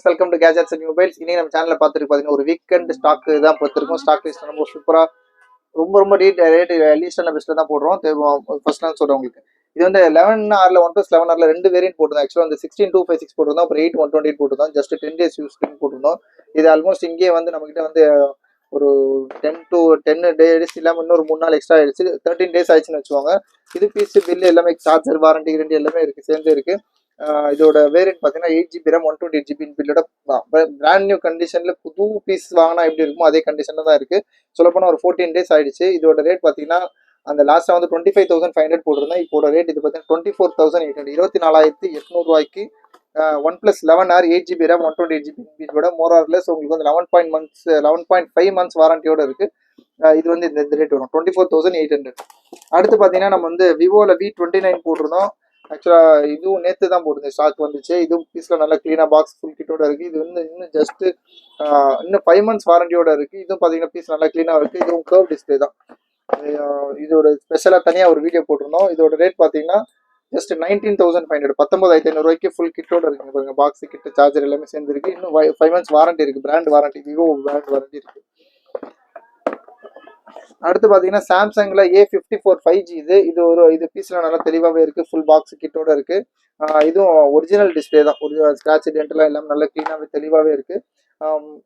Welcome to gadgets and mobiles. இன்னைக்கு நம்ம சேனல்ல பார்த்துட்டு பார்த்தீங்கன்னா ஒரு வீக்கெண்ட் ஸ்டாக் தான் பார்த்துருக்கோம். ஸ்டாக் லிஸ்ட் நம்ம சூப்பராக ரொம்ப ரேட் லீஸ்டான பெஸ்ட்டில் தான் போடுறோம். ஃபர்ஸ்ட் நான் சொல்கிறேன் உங்களுக்கு. இது வந்து 11 1+11 ரெண்டு வேரியன்ட் போட்டுருந்தோம். ஆக்சுவலாக வந்து 16,256 போட்டிருந்தோம். அப்புறம் 8,128 போட்டிருந்தோம். ஜஸ்ட் 10 days யூஸ் போட்டிருந்தோம். இது ஆல்மோஸ்ட் இங்கே வந்து நம்மகிட்ட வந்து ஒரு 10 days இல்லாமல் இன்னொரு 3 நாள் எக்ஸ்ட்ரா ஆயிடுச்சு. 13 days ஆயிடுச்சுன்னு வச்சுக்கோங்க. இது பீஸ் பில்லு எல்லாமே சார்ஜர் வாரண்டி கேரண்டி எல்லாமே இருக்குது, சேர்ந்து இருக்குது. இதோட வேரியன்ட் பார்த்தீங்கன்னா 8GB RAM 128GB பில்லோட brand new கண்டிஷனில் புது பீஸ் வாங்கினா எப்படி இருக்குமோ அதே கண்டிஷனில் தான் இருக்குது. சொல்லப்போனால் ஒரு 14 days ஆயிடுச்சு. இதோட ரேட் பார்த்தீங்கன்னா அந்த லாஸ்ட்டாக வந்து 25,500 போட்டிருந்தேன். இப்போட ரேட் இது பார்த்தீங்கன்னா 24,800 24,800 ரூபாய்க்கு 1+11R 8GB RAM 128GB பில்லோட மோரார்லெஸ் உங்களுக்கு வந்து 11.5 months வாரண்டியோட இருக்குது. இது வந்து இந்த ரேட் வரும் 24,800. அடுத்து பார்த்தீங்கன்னா நம்ம வந்து விவோவில் V29 போட்டிருந்தோம். ஆக்சுவலாக இதுவும் நேற்று தான் போட்டுருந்தேன், ஸ்டாக் வந்துச்சு. இதுவும் பீஸில் நல்லா க்ளீனாக பாக்ஸ் ஃபுல் கிட்டோட இருக்குது. இது வந்து இன்னும் ஜஸ்ட்டு இன்னும் 5 months வாரண்டியோட இருக்குது. இதுவும் பார்த்தீங்கன்னா பீஸ் நல்லா க்ளீனாக இருக்குது. இதுவும் கர்வ் டிஸ்பிளே தான். இதோட ஸ்பெஷலாக தனியாக ஒரு வீடியோ போட்டிருந்தோம். இதோட ரேட் பார்த்தீங்கன்னா ஜஸ்ட் 19,500 19,500 ரூபாய்க்கு ஃபுல் கிட்டோட இருக்குங்க. பாருங்க, பாக்ஸ் கிட்ட சார்ஜர் எல்லாமே சேர்ந்துருக்கு. இன்னும் 5 months வாரண்டி இருக்குது, brand warranty, Vivo brand warranty இருக்குது. அடுத்து பார்த்தீங்கன்னா சாம்சங்கில் A54 5G இது பீஸில் நல்லா தெளிவாகவே இருக்குது. ஃபுல் பாக்ஸ் கிட்டோட இருக்குது. இதுவும் ஒரிஜினல் டிஸ்பிளே தான். ஒரிஜினல் ஸ்க்ராட்ச் டென்ட்லாம் எல்லாமே நல்லா க்ளீனாகவே தெளிவாகவே இருக்குது.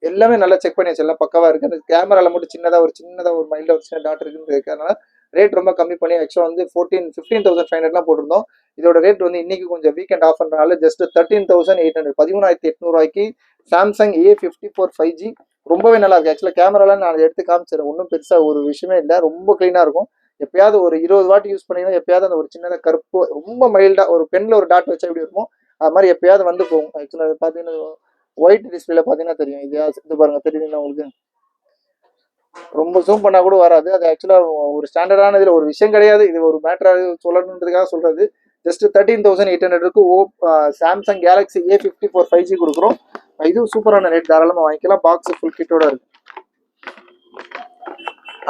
எல்லாமே நல்லா செக் பண்ணி வச்சு எல்லாம் பக்கவாக இருக்குது. அந்த கேமராவில் மட்டும் சின்னதாக ஒரு மைல்டாக ஒரு சின்ன டாட் இருக்குன்னு இருக்கிறதுனால ரேட் ரொம்ப கம்மி பண்ணி ஆக்சுவலாக வந்து 15,500 போட்டிருந்தோம். இதோட ரேட் வந்து இன்னைக்கு கொஞ்சம் வீக்கெண்ட் ஆஃபர்னால ஜஸ்ட் 13,800 13,800 ரூபாய்க்கு சாம்சங் A54 5G ரொம்பவே நல்லா இருக்கு. ஆக்சுவலாக கேமராலாம் நான் எடுத்து காமிச்சிடறேன். ஒன்றும் பெருசாக ஒரு விஷயமே இல்லை, ரொம்ப க்ளீனாக இருக்கும். எப்பயாவது ஒரு 20 வாட் யூஸ் பண்ணிங்கன்னா எப்பயாவது அந்த ஒரு சின்னதாக கருப்பு ரொம்ப மைல்டாக ஒரு பென்ல ஒரு டாட் வச்சா எப்படி இருக்குமோ அது மாதிரி எப்பயாவது வந்து போகும். ஆக்சுவலாக பார்த்தீங்கன்னா ஒயிட் டிஸ்பிளேல பார்த்தீங்கன்னா தெரியும். இது பாருங்க, தெரியுதுங்களா உங்களுக்கு? ரொம்ப ஜூம் பண்ணா கூட வராது. அது ஆக்சுவலாக ஒரு ஸ்டாண்டர்டான இதில் ஒரு விஷயம் கிடையாது. இது ஒரு மேட்டராக சொல்லணுன்றதுக்காக சொல்றது. Just 13,800க்கு Samsung Galaxy A54 5G கொடுக்குறோம். இதுவும் சூப்பரான ரேட், தாராளமாக வாங்கிக்கலாம். பாக்ஸ் ஃபுல் கிட்டோட இருக்கு.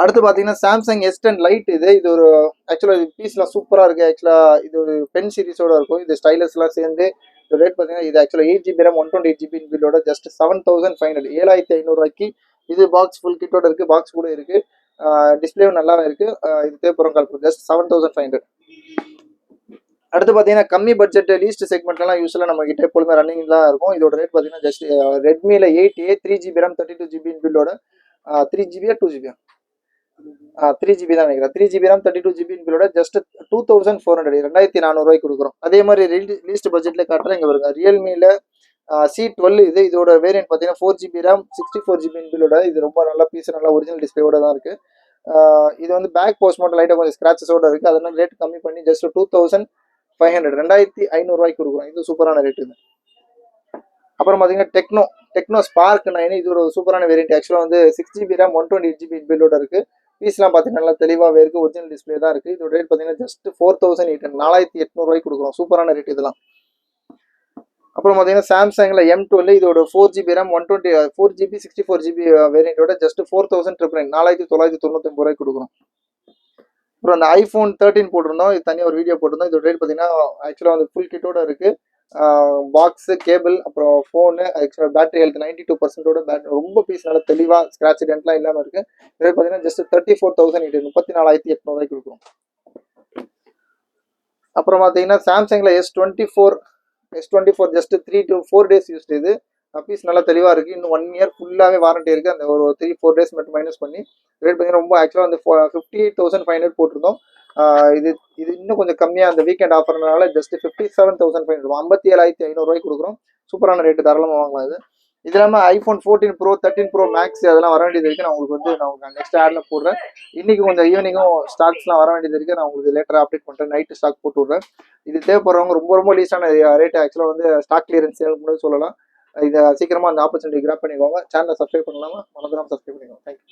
அடுத்து பார்த்தீங்கன்னா சாம்சங் S10 லைட். இது ஒரு ஆக்சுவலாக பீஸ்லாம் சூப்பராக இருக்குது. ஆக்சுவலாக இது ஒரு பென் சீரிஸோட இருக்கும். இது ஸ்டைலஸ்லாம் சேர்ந்து ரேட் பார்த்தீங்கன்னா இது ஆக்சுவலாக 8GB RAM 128GB பில்லோட ஜஸ்ட் 7,500 7,500 ரூபாய்க்கு இது பாக்ஸ் ஃபுல் கிட்டோட இருக்குது. பாக்ஸ் கூட இருக்குது, டிஸ்பிளேவும் நல்லாவே இருக்குது. இது தேவைப்படும் கால் ஜஸ்ட் 7,500. அடுத்து பார்த்தீங்கன்னா கம்மி பட்ஜெட் லீஸ்ட் செக்மெண்ட்லாம் யூஸ்வலாக நம்ம கிட்ட எப்பொழுதுமே ரன்னிங் தான் இருக்கும். இதோட ரேட் பார்த்தீங்கன்னா just ரெட்மியில் 8A 3GB RAM 32GB பில்லோட 3GB 2GB 3GB தான் நினைக்கிறேன். 3GB RAM 32GB பில்லோட ஜஸ்ட் 2,400 2,400 ரூபாய்க்கு கொடுக்குறோம். அதே மாதிரி லீஸ்ட் பட்ஜெட்ல காட்டுறேன். இங்கே வருங்க, ரியல்மியில் C12 இதோட வேரியன்ட் பார்த்தீங்கன்னா 4GB RAM 64GB பில்லோட. இது ரொம்ப நல்ல பீஸ், நல்லா ஒரிஜினல் டிஸ்பிளேயோட தான் இருக்குது. இது வந்து பேக் போஸ்ட் மட்டும் லைட்டாக கொஞ்சம் ஸ்க்ராச்சஸோட இருக்குது. அதனால ரேட் கம்மி பண்ணி ஜஸ்ட் 2,500 2,500 ரூபாய்க்கு கொடுக்குறோம். இது சூப்பரான ரேட். இது அப்புறம் பார்த்தீங்கன்னா டெக்னோ ஸ்பார்க் 9 இது ஒரு சூப்பரான வேரியன்ட். ஆக்சுவலாக வந்து 6GB RAM 128GB பில்லோட இருக்குது. பீஸ்லாம் பார்த்தீங்கன்னா நல்லா தெளிவாகவே இருக்குது, ஒரிஜினல் டிஸ்பிளே தான் இருக்குது. இதோட ரேட் பார்த்தீங்கன்னா ஜஸ்ட் 4,800 4,800 ரூபாய்க்கு கொடுக்குறோம். சூப்பரான ரேட் இதெல்லாம். அப்புறம் பார்த்தீங்கன்னா சாம்சங்கில் M12 இதோட 4GB RAM 4GB 64GB வேரியன்ட்டோட just 4,999 4,999 ரூபாய்க்கு கொடுக்குறோம். அப்புறம் அந்த iPhone 13 போட்டிருந்தோம். இது தனியாக ஒரு வீடியோ போட்டிருந்தோம். இதோட ரேட் பார்த்தீங்கன்னா ஆக்சுவலாக வந்து ஃபுல் கிட்டோட இருக்குது. பாக்ஸு, கேபிள், அப்புறம் ஃபோனு, ஆக்சுவலாக பேட்டரி ஹெல்த் 92% பேட்டரி, ரொம்ப பீஸ் நல்லா தெளிவாக ஸ்க்ராட்ச் டென்ட்லாம் இல்லாமல் இருக்குது. இதோட பார்த்தீங்கன்னா ஜஸ்ட் 34,800 34,800 ரூபாய்க்கு கொடுக்குறோம். அப்புறம் பார்த்தீங்கன்னா சாம்சங்கில் S24 just 3 to 4 days used. இது பீஸ் நல்லா தெளிவாக இருக்குது. இன்னும் 1 year ஃபுல்லாகவே வாரண்டி இருக்குது. அந்த ஒரு 3-4 days மட்டும் மைனஸ் பண்ணி ரேட் பார்த்தீங்கன்னா ரொம்ப ஆக்சுவலாக வந்து 58,500 போட்டிருந்தோம். இது இன்னும் கொஞ்சம் கம்மியாக அந்த வீக்கெண்ட் ஆஃபர்னால ஜஸ்ட் 57,500 57,500 ரூபாய்க்கு கொடுக்குறோம். சூப்பரான ரேட்டு, தாராளமாக வாங்கலாம். இது இல்லாமல் iPhone 14 Pro 13 Pro Max அதெல்லாம் வர வேண்டியது இருக்குது. நான் உங்களுக்கு நான் நெக்ஸ்ட் ஆடில் போடுறேன். இன்றைக்கி கொஞ்சம் ஈவினிங்கும் ஸ்டாக்ஸ்லாம் வர வேண்டியது இருக்குது. நான் உங்களுக்கு லேட்டராக அப்டேட் பண்ணுறேன். நைட்டு ஸ்டாக் போட்டு விட்றேன். இது தேவைப்படுறவங்க ரொம்ப லீஸ்டான ரேட்டு. ஆக்சுவலாக வந்து ஸ்டாக் கிளியரன்ஸ் முன்னாடி சொல்லலாம். இதை சீக்கிரமாக அந்த ஆப்பர்ச்சுனிட்டி கிராப் பண்ணிக்கோங்க. சேனலை சப்ஸ்கிரைப் பண்ணலாமா? மறந்துடாமல் சப்ஸ்கிரைப் பண்ணிக்கோங்க. தேங்க்யூ.